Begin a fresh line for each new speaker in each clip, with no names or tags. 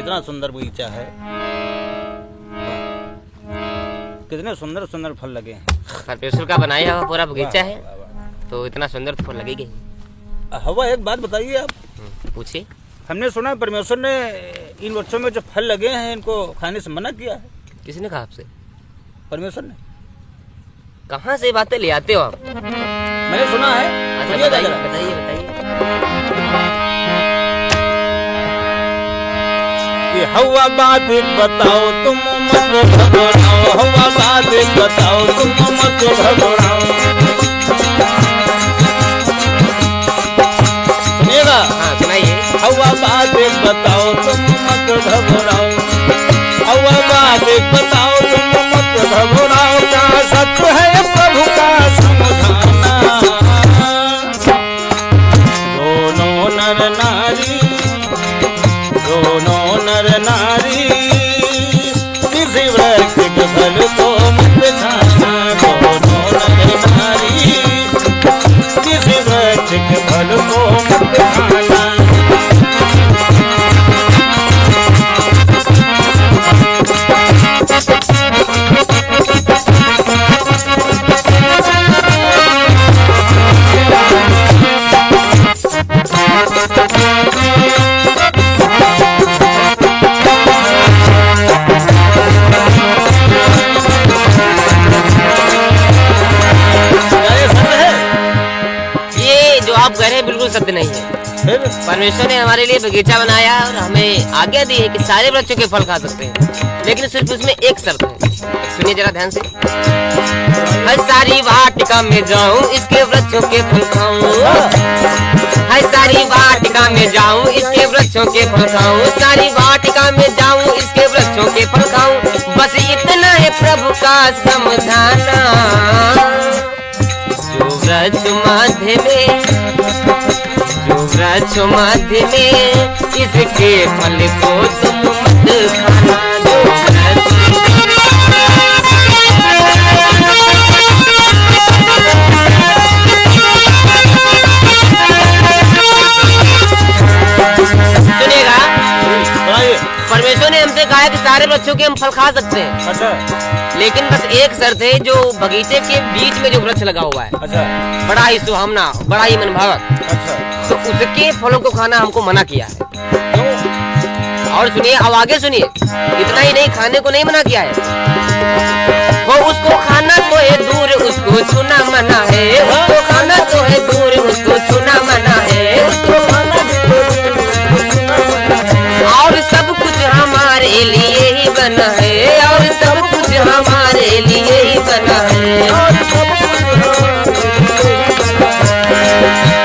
कितना सुंदर बगीचा है, कितने सुंदर सुंदर फल लगे हैं।
परमेश्वर का बनाया हुआ पूरा बगीचा है तो इतना सुंदर फल लगेगी।
हवा, एक बात बताइए आप,
पूछिए।
हमने सुना परमेश्वर ने इन वृक्षों में जो फल लगे हैं इनको खाने से मना किया है।
किसने कहा आपसे?
परमेश्वर ने।
कहाँ से बातें ले आते हो आप?
मैंने सुना है।
अच्छा, बताइए बताइए बताइए।
हवा बात बताओ तुम मत घबराओ, हवा बात बताओ तुम मत घबराओ। सुनिएगा?
हाँ सुनाइए।
हवा बात बताओ तुम मत घबराओ, हवा बात बताओ तुम मत घबराओ। क्या सत्य है प्रभु का समझाना, दोनों नर नारी, दोनों नर नारी किसी वृक्ष के फल को मत खाना, दोनों नर नारी किसी वृक्ष के फल को मत खाना।
आप कह रहे हैं बिल्कुल सत्य नहीं है। परमेश्वर ने हमारे लिए बगीचा बनाया और हमें आज्ञा दी है कि सारे वृक्षों के फल खा सकते हैं, लेकिन सिर्फ उसमें एक शर्त है। सुनिए जरा ध्यान से। हर सारी वाटिका में जाऊं इसके वृक्षों के फल खाऊं, हर सारी वाटिका में जाऊं इसके वृक्षों के फल खाऊं, सारी वाटिका में जाऊं इसके वृक्षों के फल खाऊं। बस इतना है प्रभु का समझाना, जो वृक्ष मध्य में, जो वृक्ष मध्य में इसके फल को तुम मत खाना, जो वृक्ष। सुनिएगा, परमेश्वर ने हमसे कहा है कि सारे वृक्षों के हम फल खा सकते हैं।
अच्छा।
लेकिन बस एक शर्त है, जो बगीचे के बीच में जो वृक्ष लगा हुआ है,
अच्छा,
बड़ा ही सुहावना, बड़ा ही मनभावक,
अच्छा,
तो उसके फलों को खाना हमको मना किया है। और सुनिए, अब आगे सुनिए, इतना ही नहीं, खाने को नहीं मना किया है, वो उसको खाना तो है दूर, उसको छूना मना है, उसको खाना तो है दूर, उसको छूना मना है, उसको खाना और सब कुछ हमारे लिए ही बना है, और सब कुछ हमारे लिए ही बना है।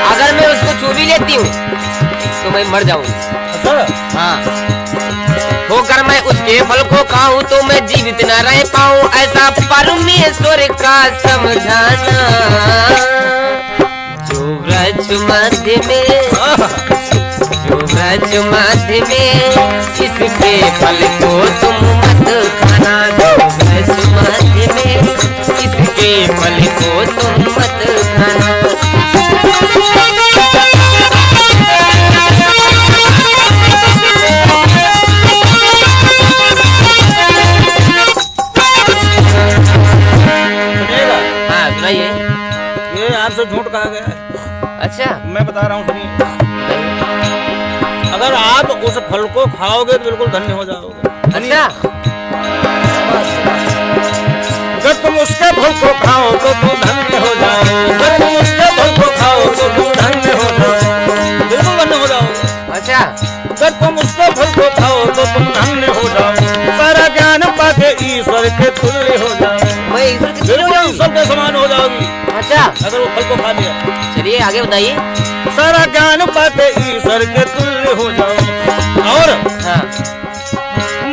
अगर मैं उसको छू भी लेती हूँ तो मैं मर जाऊंगी। हाँ, होकर मैं उसके फल को खाऊं तो मैं जीवित न रह पाऊं, ऐसा परमेश्वर का समझाना। जो वृक्ष मध्य में, जो वृक्ष मध्य में इसके फल को तुम मत खाना, जो वृक्ष मध्य में इसके फल को तुम मत खाना। हाँ सुनाइए।
ये आपसे झूठ कहा गया है।
अच्छा,
मैं बता रहा हूँ, सुनिए। अगर आप उस फल को खाओगे तो बिल्कुल धन्य हो जाओगे।
अच्छा,
अगर तुम उसके फल को खाओ तो तुम धन्य हो जाओ, अगर तुम उसके फल को खाओ तो तुम धन्य हो जाओ, बिल्कुल धन्य हो जाओ।
अच्छा,
अगर तुम उसके फल को खाओ तो तुम धन्य हो जाओ, सारा ज्ञान पाके ईश्वर के तुल्य हो जाओ,
मैं ईश्वर के
बिल्कुल ईश्वर के समान हो जाओगी।
अच्छा,
अगर वो फल को खा लिया।
चलिए आगे बताइए।
सारा ज्ञान पाके ईश्वर के तुल्य हो जाओ। और
हाँ,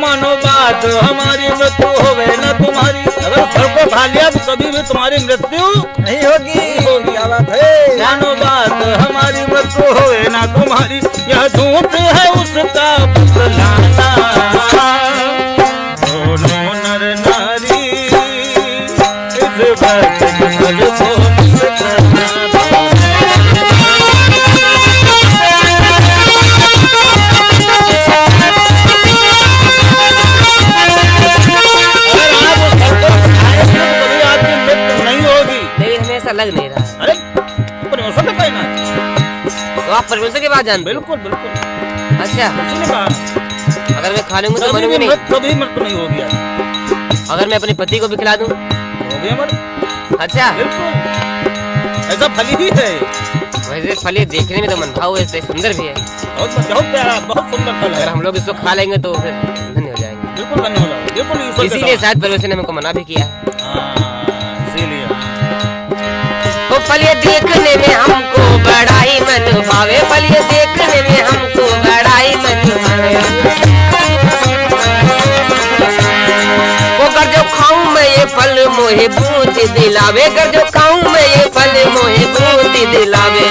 मानो बात हमारी मृत्यु होवे न तुम्हारी, अगर फल को खा लिया तो कभी भी तुम्हारी मृत्यु नहीं होगी। क्या बात है? मानो बात हमारी मृत्यु होवे न तुम्हारी, यह झूठ है उसका पुतलाना। दोनों नर नारी इस वक्त फल को मत खाना। थोड़ा कहना है।
तो आप परमेश्वर के पास जानते हो?
बिल्कुल बिल्कुल।
अच्छा,
उसने कहा
अगर मैं खा लूंगा तो
कभी
मरूंगी
भी
नहीं?
कभी मृत्यु नहीं होगी यार।
अगर मैं अपने पति को भी खिला दूं?
होगी अमर।
अच्छा,
बिल्कुल ऐसा फल ही है।
वैसे फल ये देखने में तो मनभाव है, ऐसे सुंदर भी है।
बहुत प्यारा, बहुत सुंदर फल है।
अगर हम लोग इसको खा लेंगे तो फिर धन्य हो जाएंगे।
बिल्कुल धन्य हो जाओगे, बिल्कुल ईश्वर के
इसीलिए
समान।
शायद परमेश्वर ने हमको मना भी किया है।
इसीलिए
तो फल ये देखने में हमको बड़ा ही मन भावे, फल ये देखने में हमको बड़ा ही मन भावे। वो कर जो खाऊं मैं ये फल मोहे भूत दिलावे, कर जो खाऊं मैं ये फल मोहे भूत दिलावे।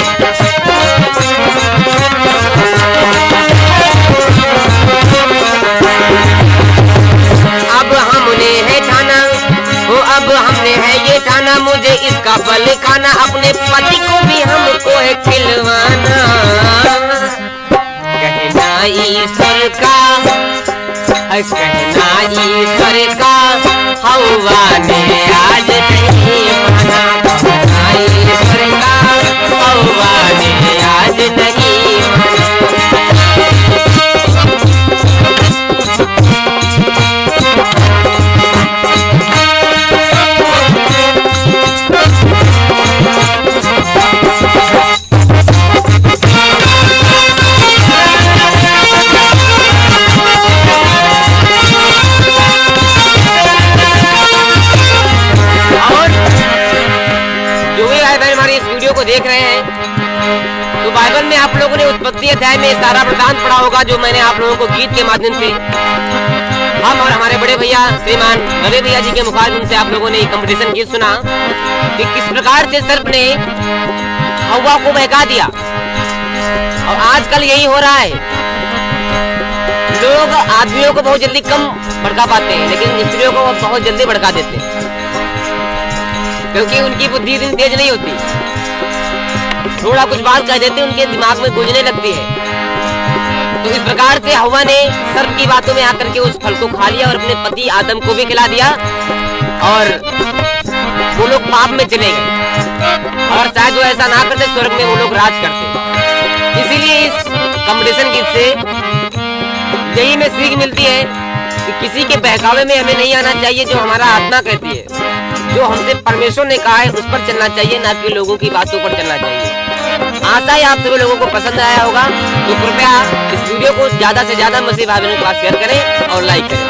अब हमने है ठाना, वो अब हमने है ये ठाना, मुझे इसका फल खाना, अपने पति को भी हमको है खिलवाना। कहना ईश्वर का, कहना ईश्वर का हवा ने आज नहीं माना, कहना ईश्वर का हवा ने आज नहीं माना। को देख रहे हैं तो बाइबल में आप लोगों ने उत्पत्ति अध्याय में सारा वृतांत पढ़ा होगा, जो मैंने आप लोगों को गीत के माध्यम से, हम और हमारे बड़े भैया श्रीमान रवि भैया जी के मुखारबिन से आप लोगों ने कंपटीशन गीत सुना कि किस प्रकार से सर्प ने हवा को बहका दिया। और आजकल यही हो रहा है, लोग आदमियों को बहुत जल्दी कम भड़का पाते हैं, लेकिन स्त्रियों को बहुत जल्दी भड़का देते हैं, क्योंकि उनकी बुद्धि इतनी तेज नहीं होती। थोड़ा कुछ बात कह देते उनके दिमाग में गूंजने लगती है। तो इस प्रकार से हवा ने सर्प की बातों में आकर के उस फल को खा लिया और अपने पति आदम को भी खिला दिया, और वो लोग पाप में चले गए। और शायद वो ऐसा ना करते, स्वर्ग में वो लोग राज करते। इसीलिए इस कंपटीशन गीत से यही में सीख मिलती है कि किसी के बहकावे में हमें नहीं आना चाहिए। जो हमारा आत्मा कहती है, जो हमसे परमेश्वर ने कहा है, उस पर चलना चाहिए, ना कि लोगों की बातों पर चलना चाहिए। आशा है आप सभी लोगों को पसंद आया होगा, तो कृपया इस वीडियो को ज्यादा से ज्यादा मसीह भाई बहनों के पास शेयर करें और लाइक करें।